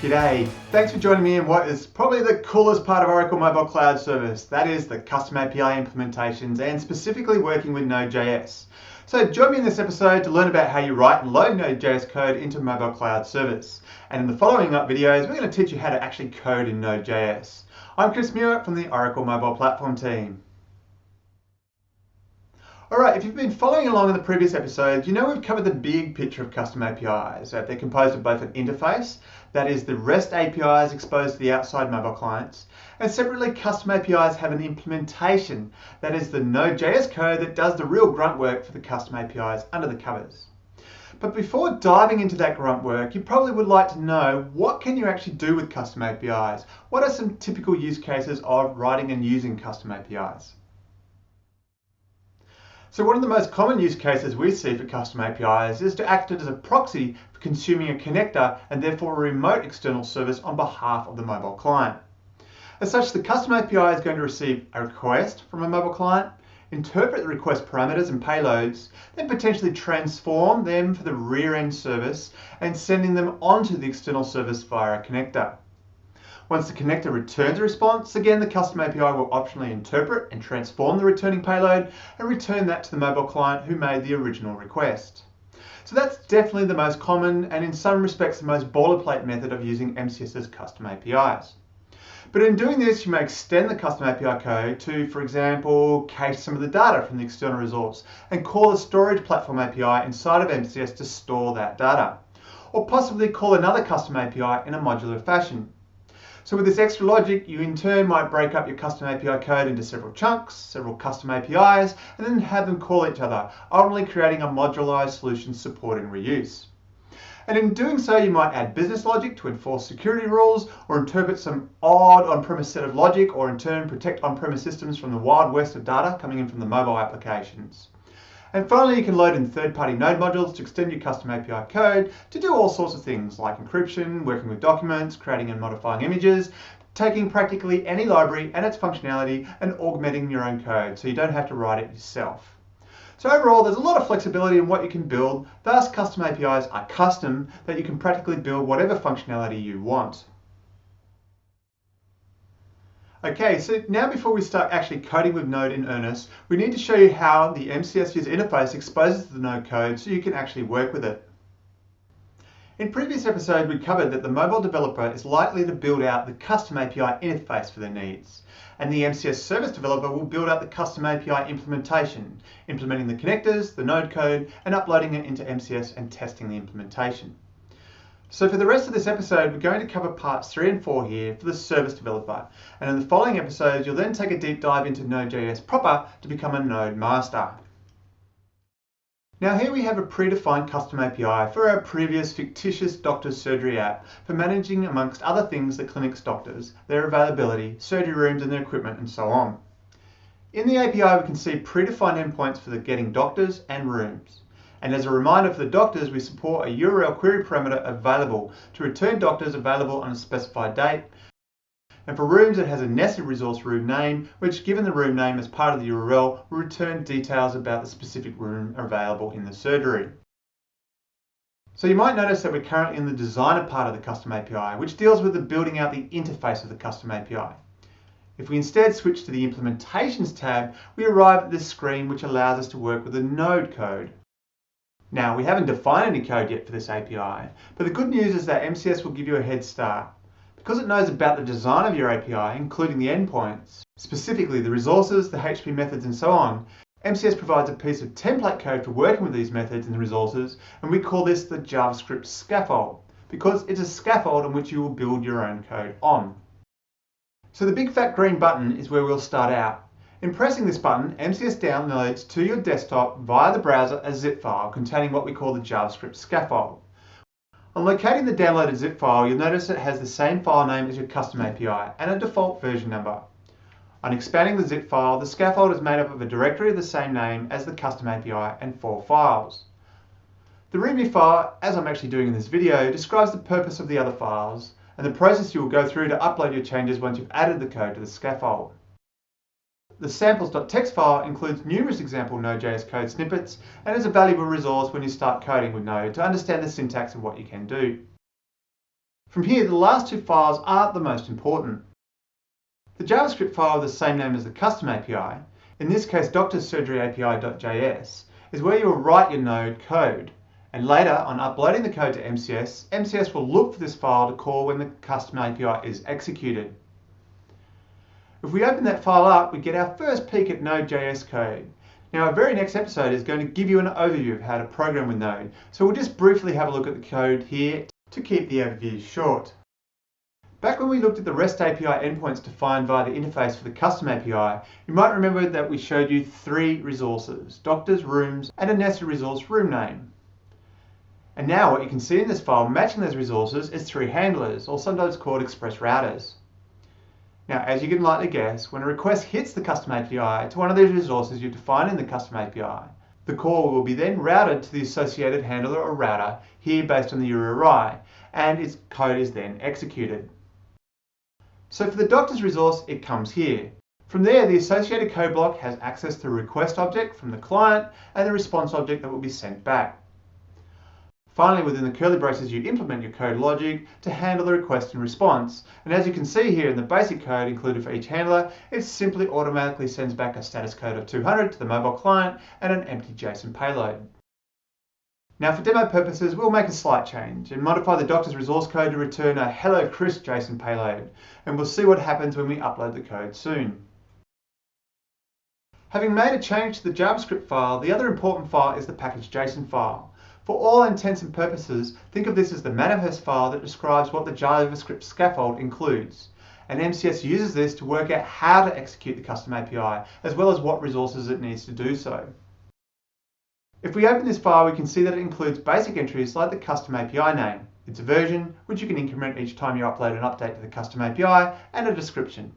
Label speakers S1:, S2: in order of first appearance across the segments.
S1: G'day, thanks for joining me in what is probably the coolest part of Oracle Mobile Cloud Service. That is the custom API implementations and specifically working with node.js. So join me in this episode to learn about how you write and load node.js code into Mobile Cloud Service. And in the following up videos, we're going to teach you how to actually code in node.js. I'm Chris Muir from the Oracle Mobile Platform team. Alright, if you've been following along in the previous episodes, you know we've covered the big picture of custom APIs. They're composed of both an interface, that is the REST APIs exposed to the outside mobile clients, and separately custom APIs have an implementation, that is the node.js code that does the real grunt work for the custom APIs under the covers. But before diving into that grunt work, you probably would like to know what can you actually do with custom APIs? What are some typical use cases of writing and using custom APIs? So one of the most common use cases we see for custom APIs is to act as a proxy for consuming a connector and therefore a remote external service on behalf of the mobile client. As such, the custom API is going to receive a request from a mobile client, interpret the request parameters and payloads, then potentially transform them for the rear-end service and sending them onto the external service via a connector. Once the connector returns a response, again the custom API will optionally interpret and transform the returning payload and return that to the mobile client who made the original request. So that's definitely the most common and in some respects the most boilerplate method of using MCS's custom APIs. But in doing this, you may extend the custom API code to, for example, cache some of the data from the external resource and call a storage platform API inside of MCS to store that data. Or possibly call another custom API in a modular fashion. So with this extra logic, you in turn might break up your custom API code into several chunks, several custom APIs, and then have them call each other, ultimately creating a modularized solution supporting reuse. And in doing so, you might add business logic to enforce security rules, or interpret some odd on-premise set of logic, or in turn protect on-premise systems from the wild west of data coming in from the mobile applications. And finally, you can load in third-party node modules to extend your custom API code to do all sorts of things like encryption, working with documents, creating and modifying images, taking practically any library and its functionality and augmenting your own code so you don't have to write it yourself. So overall, there's a lot of flexibility in what you can build. Thus, custom APIs are custom that you can practically build whatever functionality you want. Okay, so now before we start actually coding with Node in earnest, we need to show you how the MCS user interface exposes the Node code so you can actually work with it. In previous episodes, we covered that the mobile developer is likely to build out the custom API interface for their needs, and the MCS service developer will build out the custom API implementation, implementing the connectors, the Node code, and uploading it into MCS and testing the implementation. So for the rest of this episode, we're going to cover parts 3 and 4 here for the service developer. And in the following episodes, you'll then take a deep dive into Node.js proper to become a Node master. Now here we have a predefined custom API for our previous fictitious doctor's surgery app for managing amongst other things the clinic's doctors, their availability, surgery rooms and their equipment and so on. In the API, we can see predefined endpoints for the getting doctors and rooms. And as a reminder for the doctors, we support a URL query parameter available to return doctors available on a specified date. And for rooms, it has a nested resource room name, which given the room name as part of the URL, will return details about the specific room available in the surgery. So you might notice that we're currently in the designer part of the custom API, which deals with the building out the interface of the custom API. If we instead switch to the implementations tab, we arrive at this screen which allows us to work with the Node code. Now, we haven't defined any code yet for this API, but the good news is that MCS will give you a head start. Because it knows about the design of your API, including the endpoints, specifically the resources, the HTTP methods, and so on, MCS provides a piece of template code for working with these methods and the resources, and we call this the Javascript Scaffold, because it's a scaffold on which you will build your own code on. So the big fat green button is where we'll start out. In pressing this button, MCS downloads to your desktop via the browser a zip file containing what we call the JavaScript Scaffold. On locating the downloaded zip file, you'll notice it has the same file name as your custom API and a default version number. On expanding the zip file, the scaffold is made up of a directory of the same name as the custom API and 4 files. The README file, as I'm actually doing in this video, describes the purpose of the other files and the process you will go through to upload your changes once you've added the code to the scaffold. The samples.txt file includes numerous example Node.js code snippets and is a valuable resource when you start coding with Node to understand the syntax of what you can do. From here, the last two files aren't the most important. The JavaScript file with the same name as the custom API, in this case drsurgeryapi.js, is where you will write your node code. And later, on uploading the code to MCS, MCS will look for this file to call when the custom API is executed. If we open that file up, we get our first peek at node.js code. Now, our very next episode is going to give you an overview of how to program with Node, so we'll just briefly have a look at the code here to keep the overview short. Back when we looked at the REST API endpoints defined via the interface for the custom API, you might remember that we showed you three resources: doctors, rooms, and a nested resource room name. And now what you can see in this file matching those resources is three handlers, or sometimes called express routers. Now, as you can likely guess, when a request hits the custom API to one of these resources you define in the custom API, the call will be then routed to the associated handler or router, here based on the URI, and its code is then executed. So for the doctors resource, it comes here. From there, the associated code block has access to the request object from the client and the response object that will be sent back. Finally, within the curly braces, you implement your code logic to handle the request and response. And as you can see here in the basic code included for each handler, it simply automatically sends back a status code of 200 to the mobile client and an empty JSON payload. Now, for demo purposes, we'll make a slight change and modify the doctor's resource code to return a Hello Chris JSON payload. And we'll see what happens when we upload the code soon. Having made a change to the JavaScript file, the other important file is the package.json file. For all intents and purposes, think of this as the manifest file that describes what the JavaScript scaffold includes. And MCS uses this to work out how to execute the custom API, as well as what resources it needs to do so. If we open this file, we can see that it includes basic entries like the custom API name, its version, which you can increment each time you upload an update to the custom API, and a description.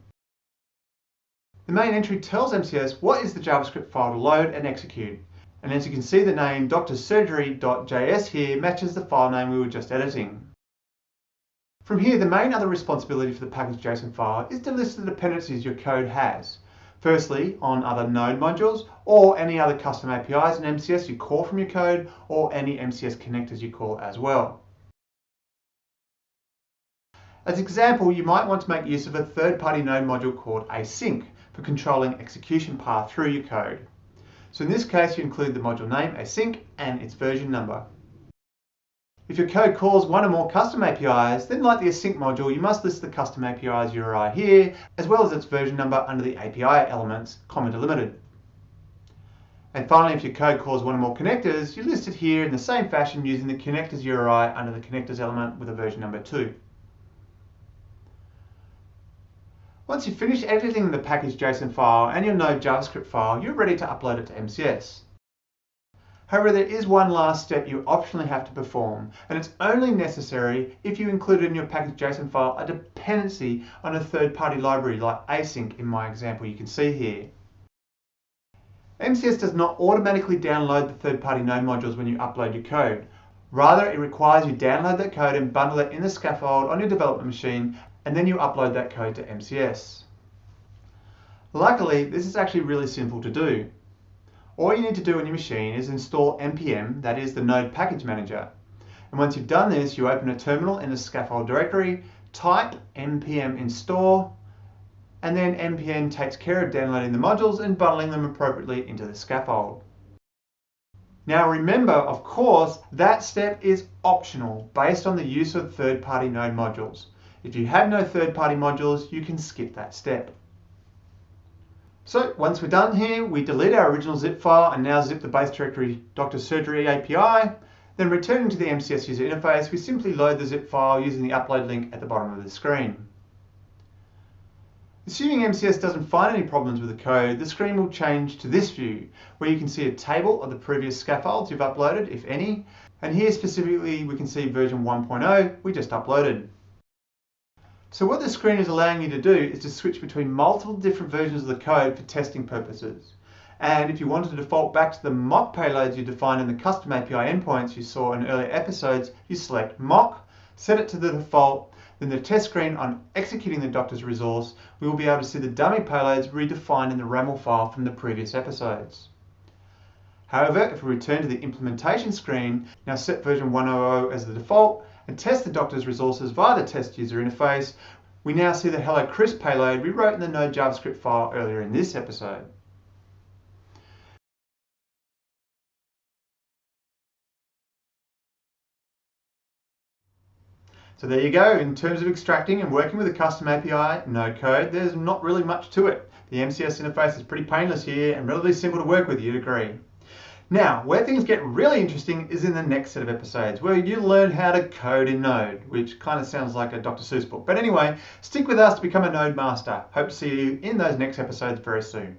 S1: The main entry tells MCS what is the JavaScript file to load and execute. And as you can see, the name drsurgery.js here matches the file name we were just editing. From here, the main other responsibility for the package.json file is to list the dependencies your code has. Firstly, on other node modules, or any other custom APIs in MCS you call from your code, or any MCS connectors you call as well. As an example, you might want to make use of a third-party node module called async for controlling execution path through your code. So in this case, you include the module name, async, and its version number. If your code calls one or more custom APIs, then like the async module, you must list the custom API's URI here, as well as its version number under the API elements, comma delimited. And finally, if your code calls one or more connectors, you list it here in the same fashion using the connectors URI under the connectors element with a version number 2. Once you've finished editing the package.json file and your Node JavaScript file, you're ready to upload it to MCS. However, there is one last step you optionally have to perform, and it's only necessary if you included in your package.json file a dependency on a third-party library like async in my example you can see here. MCS does not automatically download the third-party node modules when you upload your code. Rather, it requires you download that code and bundle it in the scaffold on your development machine, and then you upload that code to MCS. Luckily, this is actually really simple to do. All you need to do on your machine is install npm, that is the Node Package Manager. And once you've done this, you open a terminal in the scaffold directory, type npm install, and then npm takes care of downloading the modules and bundling them appropriately into the scaffold. Now remember, of course, that step is optional based on the use of third-party node modules. If you have no third-party modules, you can skip that step. So once we're done here, we delete our original zip file and now zip the base directory drsurgery.api. Then returning to the MCS user interface, we simply load the zip file using the upload link at the bottom of the screen. Assuming MCS doesn't find any problems with the code, the screen will change to this view, where you can see a table of the previous scaffolds you've uploaded, if any, and here specifically we can see version 1.0 we just uploaded. So what the screen is allowing you to do is to switch between multiple different versions of the code for testing purposes. And if you want to default back to the mock payloads you defined in the custom API endpoints you saw in earlier episodes, you select mock, set it to the default, then the test screen on executing the doctor's resource, we will be able to see the dummy payloads redefined in the RAML file from the previous episodes. However, if we return to the implementation screen, now set version 1.0 as the default, and test the Doctor's resources via the test user interface, we now see the Hello Chris payload we wrote in the Node JavaScript file earlier in this episode. So there you go. In terms of extracting and working with a custom API node code, there's not really much to it. The MCS interface is pretty painless here and relatively simple to work with, you'd agree. Now, where things get really interesting is in the next set of episodes, where you learn how to code in Node, which kind of sounds like a Dr. Seuss book. But anyway, stick with us to become a Node master. Hope to see you in those next episodes very soon.